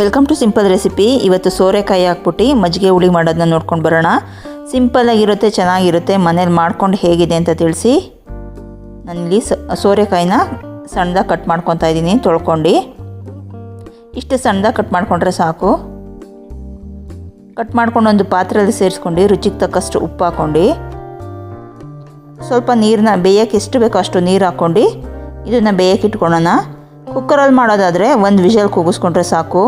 Welcome to simple recipe. ಇವತ್ತು ಸೋರೆಕಾಯಿ ಹಾಕ್ಬಿಟ್ಟು ಮಜ್ಜಿಗೆ ಹುಳಿ ಮಾಡೋದನ್ನ ನೋಡ್ಕೊಂಡು ಬರೋಣ. ಸಿಂಪಲ್ಲಾಗಿರುತ್ತೆ, ಚೆನ್ನಾಗಿರುತ್ತೆ. ಮನೇಲಿ ಮಾಡ್ಕೊಂಡು ಹೇಗಿದೆ ಅಂತ ತಿಳಿಸಿ. ನಾನಿಲ್ಲಿ ಸೋರೆಕಾಯಿನ ಸಣ್ಣದಾಗಿ ಕಟ್ ಮಾಡ್ಕೊತಾ ಇದ್ದೀನಿ. ತೊಳ್ಕೊಂಡು ಇಷ್ಟು ಸಣ್ಣದಾಗಿ ಕಟ್ ಮಾಡಿಕೊಂಡ್ರೆ ಸಾಕು. ಕಟ್ ಮಾಡ್ಕೊಂಡು ಒಂದು ಪಾತ್ರೆಯಲ್ಲಿ ಸೇರಿಸ್ಕೊಂಡು ರುಚಿಗೆ ತಕ್ಕಷ್ಟು ಉಪ್ಪು ಹಾಕ್ಕೊಂಡು ಸ್ವಲ್ಪ ನೀರನ್ನ ಬೇಯಕ್ಕೆ ಎಷ್ಟು ಬೇಕೋ ಅಷ್ಟು ನೀರು ಹಾಕ್ಕೊಂಡು ಇದನ್ನು ಬೇಯಕ್ಕೆ ಇಟ್ಕೊಳ್ಳೋಣ. ಕುಕ್ಕರಲ್ಲಿ ಮಾಡೋದಾದರೆ ಒಂದು ವಿಷಲ್ ಕೂಗಿಸ್ಕೊಂಡ್ರೆ ಸಾಕು.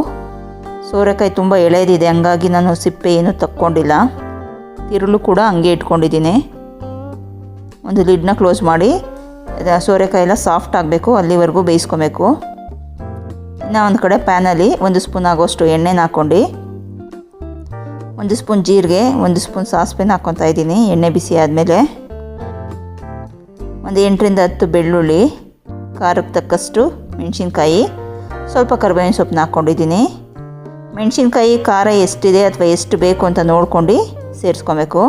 ಸೋರೆಕಾಯಿ ತುಂಬ ಎಳೆದಿದೆ, ಹಂಗಾಗಿ ನಾನು ಸಿಪ್ಪೆ ಏನೂ ತಕ್ಕೊಂಡಿಲ್ಲ. ತಿರುಳು ಕೂಡ ಹಂಗೆ ಇಟ್ಕೊಂಡಿದ್ದೀನಿ. ಒಂದು ಲಿಡ್ನ ಕ್ಲೋಸ್ ಮಾಡಿ ಸೋರೆಕಾಯಿ ಎಲ್ಲ ಸಾಫ್ಟ್ ಆಗಬೇಕು, ಅಲ್ಲಿವರೆಗೂ ಬೇಯಿಸ್ಕೊಬೇಕು. ಇನ್ನು ಒಂದು ಕಡೆ ಪ್ಯಾನಲ್ಲಿ 1 ಸ್ಪೂನ್ ಆಗೋಷ್ಟು ಎಣ್ಣೆನ ಹಾಕ್ಕೊಂಡು 1 ಸ್ಪೂನ್ ಜೀರಿಗೆ, 1 ಸ್ಪೂನ್ ಸಾಸಿವೆನ ಹಾಕ್ಕೊತಾ ಇದ್ದೀನಿ. ಎಣ್ಣೆ ಬಿಸಿ ಆದಮೇಲೆ ಒಂದು 8ರಿಂದ 10 ಬೆಳ್ಳುಳ್ಳಿ, ಖಾರಕ್ಕೆ ತಕ್ಕಷ್ಟು ಮೆಣಸಿನ್ಕಾಯಿ, ಸ್ವಲ್ಪ ಕರಿಬೇವಿನ ಸೊಪ್ಪನ್ನ ಹಾಕ್ಕೊಂಡಿದ್ದೀನಿ. ಮೆಣಸಿನ್ಕಾಯಿ ಖಾರ ಎಷ್ಟಿದೆ ಅಥವಾ ಎಷ್ಟು ಬೇಕು ಅಂತ ನೋಡ್ಕೊಂಡು ಸೇರಿಸ್ಕೊಬೇಕು.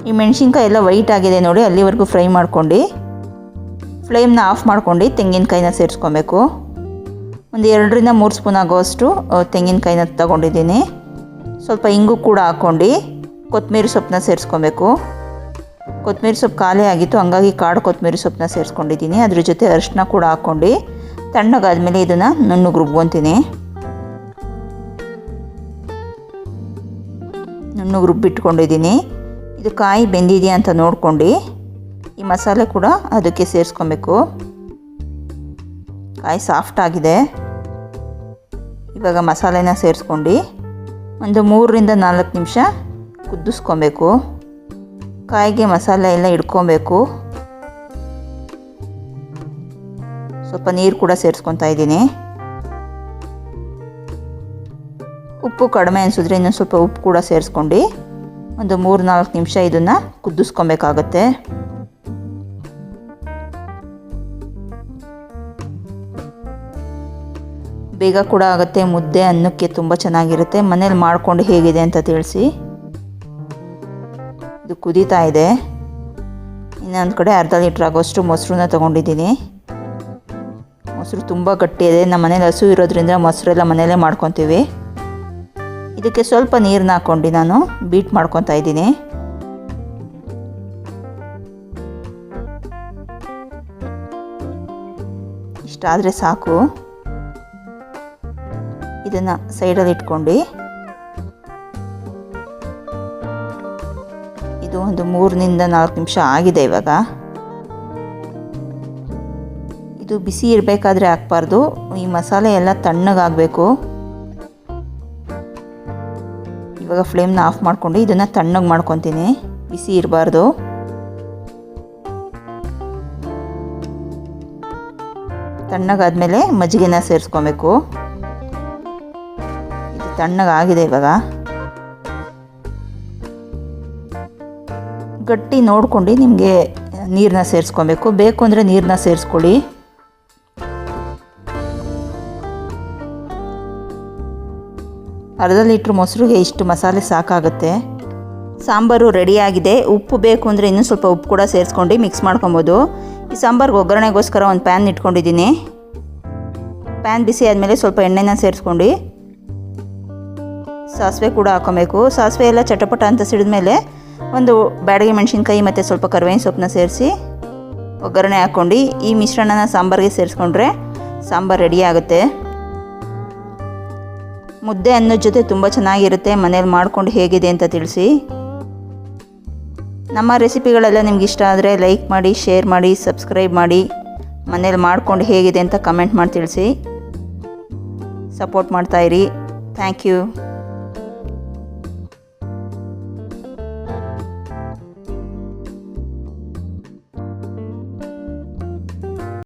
ಈ ಮೆಣಸಿನ್ಕಾಯಿ ಎಲ್ಲ ವೈಟ್ ಆಗಿದೆ ನೋಡಿ, ಅಲ್ಲಿವರೆಗೂ ಫ್ರೈ ಮಾಡ್ಕೊಂಡು ಫ್ಲೇಮ್ನ ಆಫ್ ಮಾಡ್ಕೊಂಡು ತೆಂಗಿನಕಾಯಿನ ಸೇರಿಸ್ಕೊಬೇಕು. ಒಂದು 2ರಿಂದ 3 ಸ್ಪೂನ್ ಆಗೋಷ್ಟು ತೆಂಗಿನಕಾಯಿನ ತಗೊಂಡಿದ್ದೀನಿ. ಸ್ವಲ್ಪ ಇಂಗು ಕೂಡ ಹಾಕ್ಕೊಂಡು ಕೊತ್ತಂಬರಿ ಸೊಪ್ಪನ್ನ ಸೇರಿಸ್ಕೊಬೇಕು. ಕೊತ್ತಂಬರಿ ಸೊಪ್ಪು ಖಾಲಿ ಆಗಿತ್ತು, ಹಂಗಾಗಿ ಕಾಡು ಕೊತ್ತಂಬರಿ ಸೊಪ್ಪನ್ನ ಸೇರಿಸ್ಕೊಂಡಿದ್ದೀನಿ. ಅದ್ರ ಜೊತೆ ಅರಿಶಿನ ಕೂಡ ಹಾಕ್ಕೊಂಡು ತಣ್ಣಗಾದ್ಮೇಲೆ ಇದನ್ನು ನುಣ್ಣಗೆ ರುಬ್ಕೊತೀನಿ. ನುಣ್ಣಗೆ ರುಬ್ಬಿಟ್ಕೊಂಡಿದ್ದೀನಿ. ಇದು ಕಾಯಿ ಬೆಂದಿದೆಯಾ ಅಂತ ನೋಡ್ಕೊಂಡು ಈ ಮಸಾಲೆ ಕೂಡ ಅದಕ್ಕೆ ಸೇರಿಸ್ಕೊಬೇಕು. ಕಾಯಿ ಸಾಫ್ಟ್ ಆಗಿದೆ. ಇವಾಗ ಮಸಾಲೆನ ಸೇರಿಸ್ಕೊಂಡು ಒಂದು 3ರಿಂದ 4 ನಿಮಿಷ ಕುದಿಸ್ಕೊಬೇಕು. ಕಾಯಿಗೆ ಮಸಾಲೆ ಎಲ್ಲ ಹಿಡ್ಕೊಬೇಕು. ಸ್ವಲ್ಪ ನೀರು ಕೂಡ ಸೇರಿಸ್ಕೊತಾ ಇದ್ದೀನಿ. ಉಪ್ಪು ಕಡಿಮೆ ಅನಿಸಿದ್ರೆ ಇನ್ನೊಂದು ಸ್ವಲ್ಪ ಉಪ್ಪು ಕೂಡ ಸೇರಿಸ್ಕೊಂಡು ಒಂದು 3-4 ನಿಮಿಷ ಇದನ್ನು ಕುದಿಸ್ಕೊಬೇಕಾಗತ್ತೆ. ಬೇಗ ಕೂಡ ಆಗುತ್ತೆ. ಮುದ್ದೆ ಅನ್ನಕ್ಕೆ ತುಂಬ ಚೆನ್ನಾಗಿರುತ್ತೆ. ಮನೇಲಿ ಮಾಡ್ಕೊಂಡು ಹೇಗಿದೆ ಅಂತ ತಿಳಿಸಿ. ಇದು ಕುದೀತಾ ಇದೆ. ಇನ್ನೊಂದು ಕಡೆ ಅರ್ಧ ಲೀಟ್ರ್ ಆಗೋಷ್ಟು ಮೊಸರನ್ನ ತೊಗೊಂಡಿದ್ದೀನಿ. ಮೊಸರು ತುಂಬ ಗಟ್ಟಿ ಇದೆ. ನಮ್ಮ ಮನೇಲಿ ಹಸು ಇರೋದ್ರಿಂದ ಮೊಸರೆಲ್ಲ ಮನೇಲೇ ಮಾಡ್ಕೊತೀವಿ. ಇದಕ್ಕೆ ಸ್ವಲ್ಪ ನೀರನ್ನ ಹಾಕ್ಕೊಂಡು ನಾನು ಬೀಟ್ ಮಾಡ್ಕೊತಾ ಇದ್ದೀನಿ. ಇಷ್ಟಾದರೆ ಸಾಕು. ಇದನ್ನು ಸೈಡಲ್ಲಿ ಇಟ್ಕೊಂಡು ಇದು ಒಂದು 3ರಿಂದ 4 ನಿಮಿಷ ಆಗಿದೆ. ಇವಾಗ ಇದು ಬಿಸಿ ಇರಬೇಕಾದ್ರೆ ಹಾಕ್ಬಾರ್ದು. ಈ ಮಸಾಲೆ ಎಲ್ಲ ತಣ್ಣಗಾಗಬೇಕು. ಇವಾಗ ಫ್ಲೇಮ್ನ ಆಫ್ ಮಾಡ್ಕೊಂಡು ಇದನ್ನು ತಣ್ಣಗೆ ಮಾಡ್ಕೊತೀನಿ. ಬಿಸಿ ಇರಬಾರ್ದು. ತಣ್ಣಗಾದ್ಮೇಲೆ ಮಜ್ಜಿಗೆನ ಸೇರಿಸ್ಕೊಬೇಕು. ಇದು ತಣ್ಣಗಾಗಿದೆ. ಇವಾಗ ಗಟ್ಟಿ ನೋಡ್ಕೊಂಡು ನಿಮಗೆ ನೀರನ್ನ ಸೇರಿಸ್ಕೊಬೇಕು. ಬೇಕು ಅಂದರೆ ನೀರನ್ನ ಸೇರಿಸ್ಕೊಳ್ಳಿ. ಅರ್ಧ ಲೀಟ್ರ್ ಮೊಸರಿಗೆ ಇಷ್ಟು ಮಸಾಲೆ ಸಾಕಾಗುತ್ತೆ. ಸಾಂಬಾರು ರೆಡಿಯಾಗಿದೆ. ಉಪ್ಪು ಬೇಕು ಅಂದರೆ ಇನ್ನೂ ಸ್ವಲ್ಪ ಉಪ್ಪು ಕೂಡ ಸೇರಿಸ್ಕೊಂಡು ಮಿಕ್ಸ್ ಮಾಡ್ಕೊಬೋದು. ಈ ಸಾಂಬಾರ್ಗೆ ಒಗ್ಗರಣೆಗೋಸ್ಕರ ಒಂದು ಪ್ಯಾನ್ ಇಟ್ಕೊಂಡಿದ್ದೀನಿ. ಪ್ಯಾನ್ ಬಿಸಿ ಆದಮೇಲೆ ಸ್ವಲ್ಪ ಎಣ್ಣೆನ ಸೇರಿಸ್ಕೊಂಡು ಸಾಸಿವೆ ಕೂಡ ಹಾಕ್ಕೊಬೇಕು. ಸಾಸಿವೆ ಎಲ್ಲ ಚಟಪಟ ಅಂತ ಸಿಡಿದ್ಮೇಲೆ ಒಂದು ಬ್ಯಾಡಗಿ ಮೆಣಸಿನ್ಕಾಯಿ ಮತ್ತು ಸ್ವಲ್ಪ ಕರಿಬೇವಿನ ಸೊಪ್ಪನ್ನ ಸೇರಿಸಿ ಒಗ್ಗರಣೆ ಹಾಕ್ಕೊಂಡು ಈ ಮಿಶ್ರಣನ ಸಾಂಬಾರಿಗೆ ಸೇರಿಸ್ಕೊಂಡ್ರೆ ಸಾಂಬಾರು ರೆಡಿ ಆಗುತ್ತೆ. ಮುದ್ದೆ ಅನ್ನೋದ ಜೊತೆ ತುಂಬ ಚೆನ್ನಾಗಿರುತ್ತೆ. ಮನೇಲಿ ಮಾಡ್ಕೊಂಡು ಹೇಗಿದೆ ಅಂತ ತಿಳಿಸಿ. ನಮ್ಮ ರೆಸಿಪಿಗಳೆಲ್ಲ ನಿಮ್ಗೆ ಇಷ್ಟ ಆದರೆ ಲೈಕ್ ಮಾಡಿ, ಶೇರ್ ಮಾಡಿ, ಸಬ್ಸ್ಕ್ರೈಬ್ ಮಾಡಿ. ಮನೇಲಿ ಮಾಡ್ಕೊಂಡು ಹೇಗಿದೆ ಅಂತ ಕಮೆಂಟ್ ಮಾಡಿ ತಿಳಿಸಿ. ಸಪೋರ್ಟ್ ಮಾಡ್ತಾಯಿರಿ. Thank you.